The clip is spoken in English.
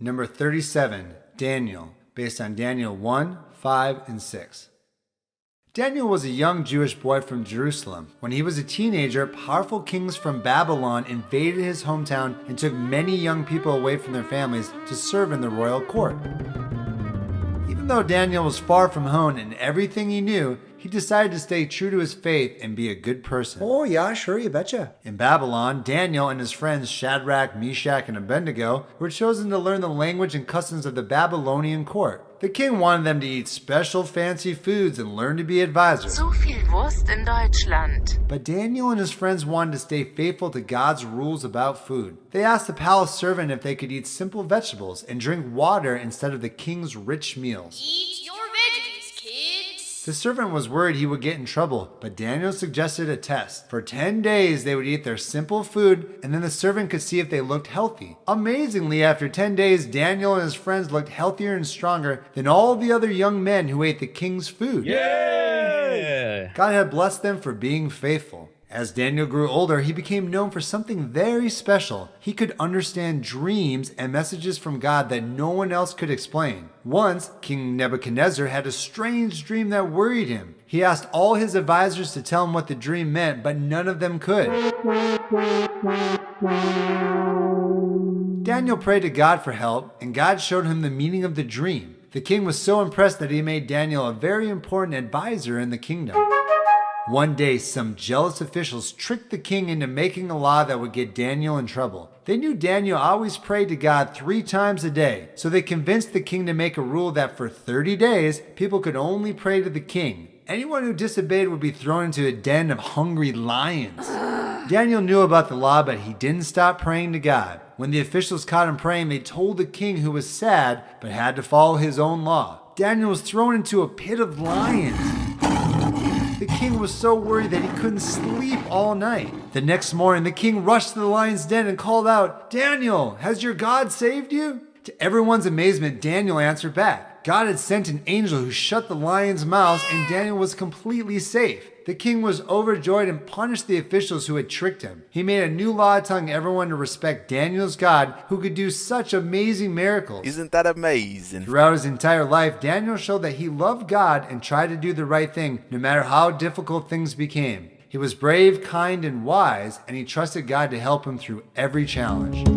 Number 37, Daniel, based on Daniel 1, 5, and 6. Daniel was a young Jewish boy from Jerusalem. When he was a teenager, powerful kings from Babylon invaded his hometown and took many young people away from their families to serve in the royal court. Even though Daniel was far from home in everything he knew, he decided to stay true to his faith and be a good person. Oh, yeah, sure, you betcha. In Babylon, Daniel and his friends Shadrach, Meshach, and Abednego were chosen to learn the language and customs of the Babylonian court. The king wanted them to eat special fancy foods and learn to be advisors. So viel Wurst in Deutschland. But Daniel and his friends wanted to stay faithful to God's rules about food. They asked the palace servant if they could eat simple vegetables and drink water instead of the king's rich meals. Eat your veggies, kids. The servant was worried he would get in trouble, but Daniel suggested a test. For 10 days, they would eat their simple food, and then the servant could see if they looked healthy. Amazingly, after 10 days, Daniel and his friends looked healthier and stronger than all the other young men who ate the king's food. Yay! God had blessed them for being faithful. As Daniel grew older, he became known for something very special. He could understand dreams and messages from God that no one else could explain. Once, King Nebuchadnezzar had a strange dream that worried him. He asked all his advisors to tell him what the dream meant, but none of them could. Daniel prayed to God for help, and God showed him the meaning of the dream. The king was so impressed that he made Daniel a very important advisor in the kingdom. One day, some jealous officials tricked the king into making a law that would get Daniel in trouble. They knew Daniel always prayed to God 3 times a day, so they convinced the king to make a rule that for 30 days, people could only pray to the king. Anyone who disobeyed would be thrown into a den of hungry lions. Daniel knew about the law, but he didn't stop praying to God. When the officials caught him praying, they told the king, who was sad, but had to follow his own law. Daniel was thrown into a pit of lions. The king was so worried that he couldn't sleep all night. The next morning, the king rushed to the lion's den and called out, "Daniel, has your God saved you?" To everyone's amazement, Daniel answered back. God had sent an angel who shut the lion's mouths, and Daniel was completely safe. The king was overjoyed and punished the officials who had tricked him. He made a new law telling everyone to respect Daniel's God, who could do such amazing miracles. Isn't that amazing? Throughout his entire life, Daniel showed that he loved God and tried to do the right thing, no matter how difficult things became. He was brave, kind, and wise, and he trusted God to help him through every challenge.